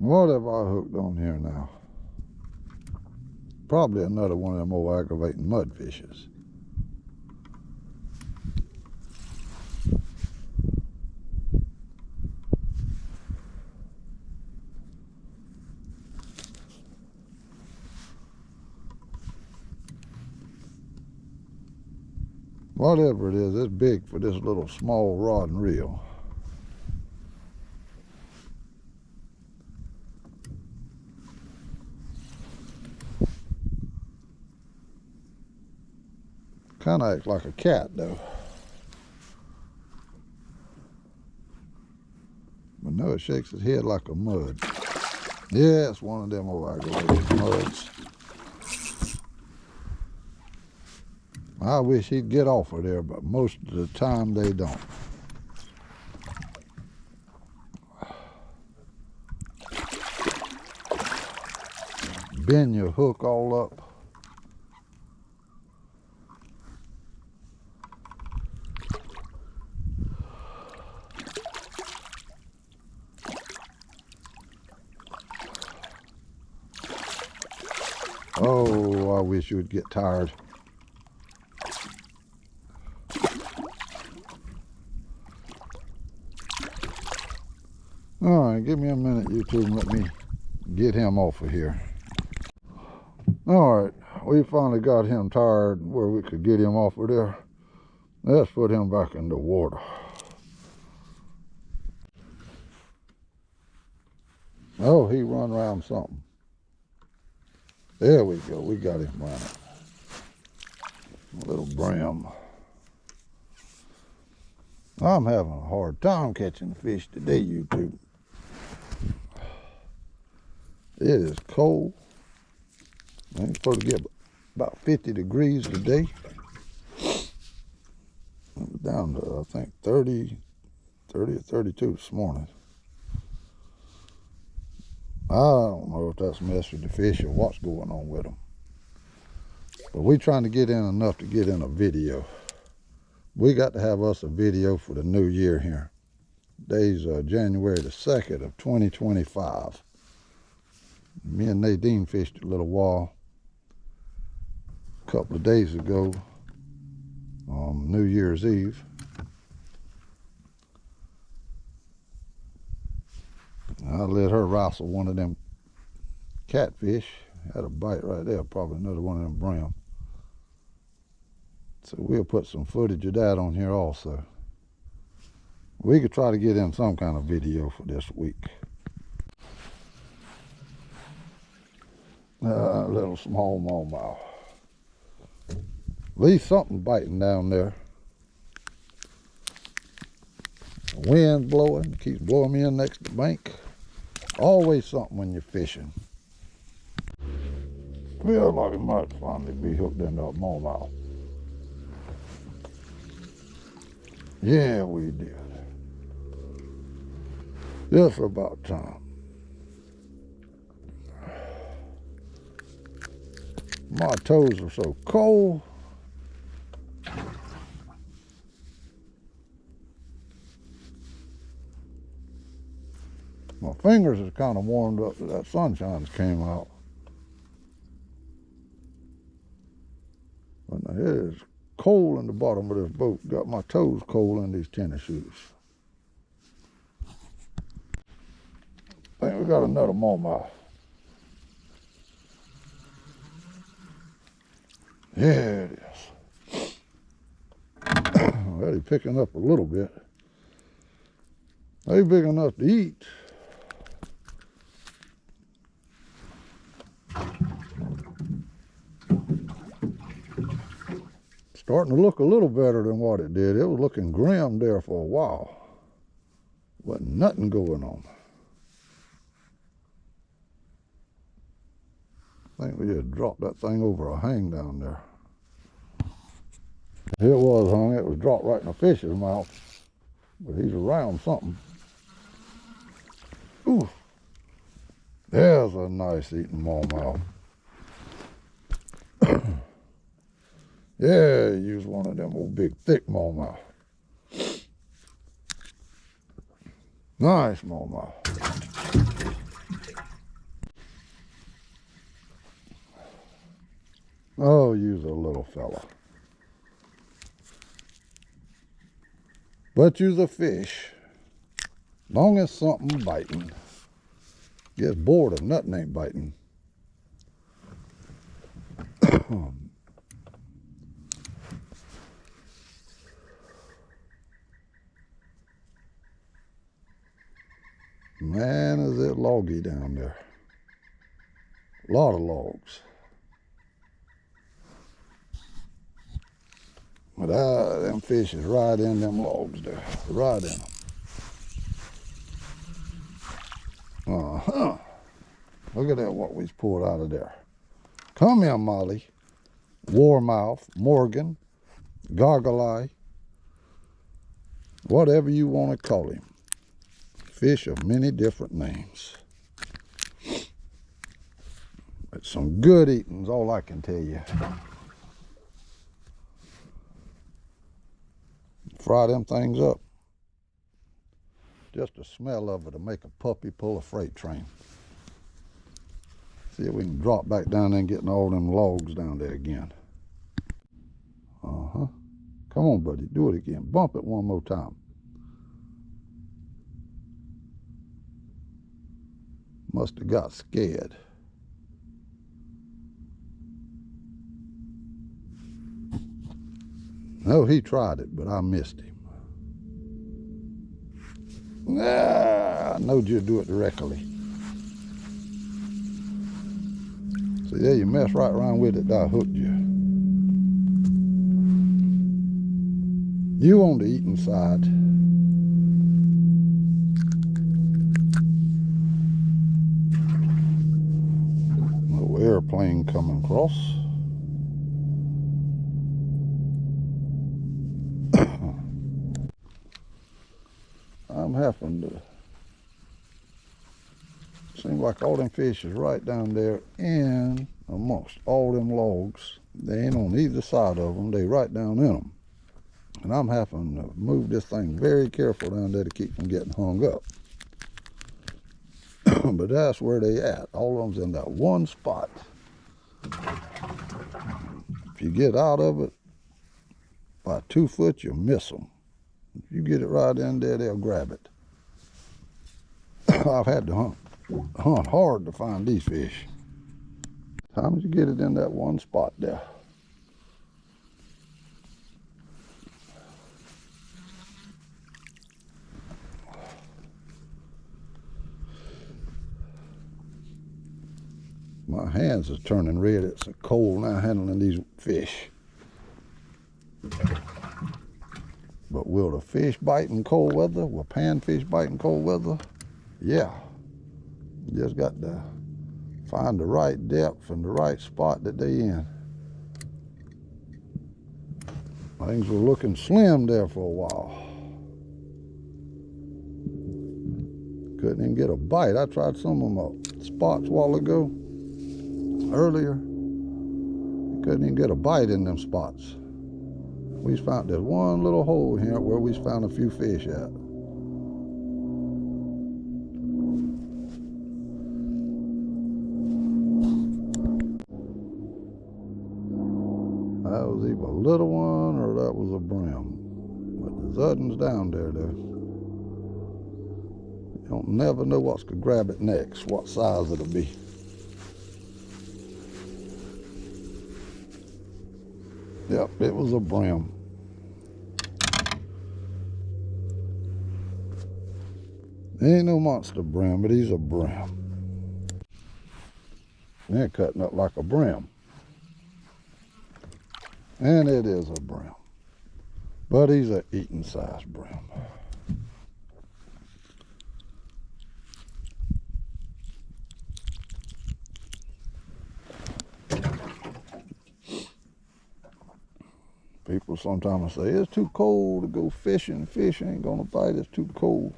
What have I hooked on here now? Probably another one of them old aggravating mudfishes. Whatever it is, it's big for this little small rod and reel. Kind of acts like a cat though. But no, it shakes its head like a mud. Yeah, it's one of them old aggravated muds. I wish he'd get off of there, but most of the time they don't. Bend your hook all up. Oh, I wish you would get tired. All right, give me a minute, YouTube, and let me get him off of here. All right, we finally got him tired where we could get him off of there. Let's put him back in the water. Oh, he run around something. There we go, we got him running. A little brim. I'm having a hard time catching fish today, YouTube. It is cold. I'm supposed to get about 50 degrees today. I'm down to, I think, 30 or 32 this morning. I don't know if that's messing with the fish or what's going on with them. But we're trying to get in enough to get in a video. We got to have us a video for the new year here. Today's January the 2nd of 2025. Me and Nadine fished a little while a couple of days ago on New Year's Eve. I let her wrestle one of them catfish. Had a bite right there, probably another one of them brim. So we'll put some footage of that on here also. We could try to get in some kind of video for this week. Little small smallmouth. At least something biting down there. The wind blowing, keeps blowing me in next to the bank. Always something when you're fishing. Feels like it might finally be hooked into a smallmouth. Yeah, we did. Just about time. My toes are so cold. My fingers are kind of warmed up that that sunshine came out. But now it is cold in the bottom of this boat. Got my toes cold in these tennis shoes. I think we got another smallmouth. Yeah, it is. Already picking up a little bit. They big enough to eat. Starting to look a little better than what it did. It was looking grim there for a while. Wasn't nothing going on. I think we just dropped that thing over a hang down there. It was hung. It was dropped right in the fish's mouth. But he's around something. Ooh. There's a nice eating smallmouth. Yeah, use one of them old big thick smallmouth. Nice smallmouth. Oh, you's a little fella. But you's a fish. Long as something biting. Gets bored of nothing ain't biting. Man, is it loggy down there. A lot of logs. But them fish is right in them logs there. Right in them. Uh-huh. Look at that, what we's pulled out of there. Come here, Molly. Warmouth, Morgan, Goggle Eye, whatever you want to call him. Fish of many different names. It's some good eating's all I can tell you. Fry them things up. Just the smell of it will make a puppy pull a freight train. See if we can drop back down there and get all them logs down there again. Uh-huh. Come on, buddy. Do it again. Bump it one more time. Must have got scared. No, he tried it, but I missed him. I knowed you'd do it directly. See, there you mess right around with it, I hooked you. You on the eating side. No airplane coming across. I'm having to. Seems like all them fish is right down there in amongst all them logs. They ain't on either side of them. They right down in them. And I'm having to move this thing very careful down there to keep from getting hung up. But that's where they at. All of them's in that one spot. If you get out of it by 2 foot, you miss them. If you get it right in there, they'll grab it. I've had to hunt hard to find these fish. Time you get it in that one spot there. My hands are turning red. It's so cold now handling these fish. But will the fish bite in cold weather? Will panfish bite in cold weather? Yeah. You just got to find the right depth and the right spot that they in. Things were looking slim there for a while. Couldn't even get a bite. I tried some of my spots a while ago, earlier. Couldn't even get a bite in them spots. We found there's one little hole here where we found a few fish at. That was either a little one or that was a brim. But there's others down there though. You don't never know what's gonna grab it next, what size it'll be. Yep, it was a brim. He ain't no monster brim, but he's a brim. They're cutting up like a brim. And it is a brim. But he's an eating size brim. People sometimes say, it's too cold to go fishing. Fish ain't gonna bite, it's too cold.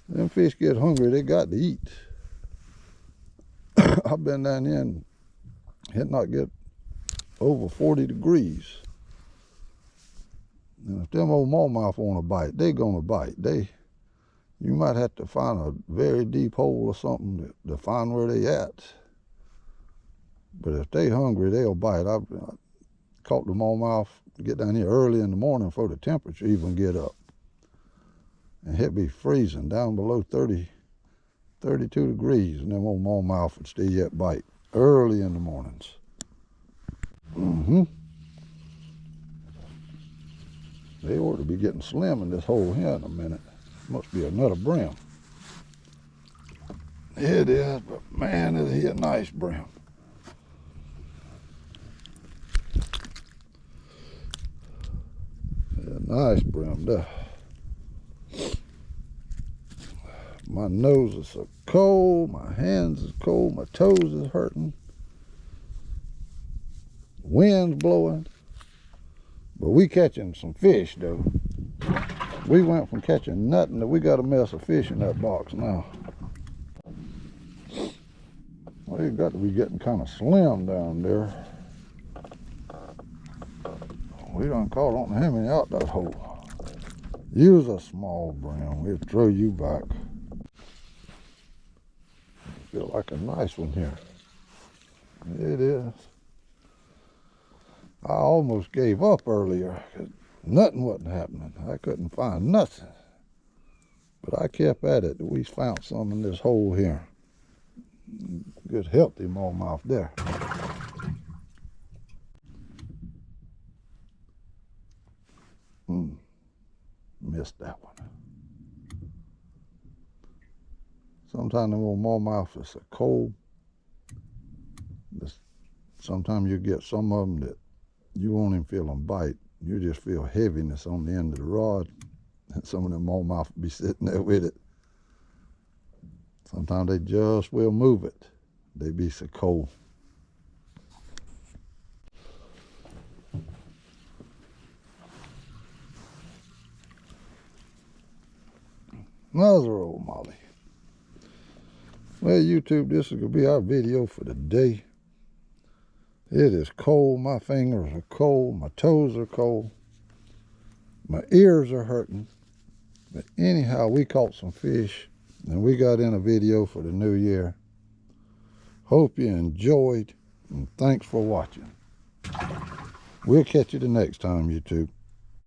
Them fish get hungry, they got to eat. I've been down there and it not get over 40 degrees. And if them old smallmouth want to bite, they gonna bite. You might have to find a very deep hole or something to find where they at. But if they hungry, they'll bite. I caught the smallmouth get down here early in the morning before the temperature even get up. And it'd be freezing down below 30, 32 degrees, and them old smallmouth would still yet bite early in the mornings. They ought to be getting slim in this hole here in a minute. Must be another brim. It is, but man, is he a nice brim. Yeah, nice brim there. My nose is so cold, my hands is cold, my toes is hurting. Wind's blowing. But we catching some fish though. We went from catching nothing to we got a mess of fish in that box now. Well, you got to be getting kind of slim down there. We done caught on to him out that hole. Use a small brim, we'll throw you back. Feel like a nice one here. It is. I almost gave up earlier because nothing wasn't happening. I couldn't find nothing. But I kept at it. We found some in this hole here. Good healthy smallmouth there. Missed that one. Sometimes the little smallmouth is so cold. Sometimes you get some of them that you won't even feel them bite. You just feel heaviness on the end of the rod. And some of them smallmouth will be sitting there with it. Sometimes they just will move it. They be so cold. Another old molly. Well, YouTube, this is going to be our video for the day. It is cold. My fingers are cold. My toes are cold. My ears are hurting. But anyhow, we caught some fish and we got in a video for the new year. Hope you enjoyed and thanks for watching. We'll catch you the next time, YouTube.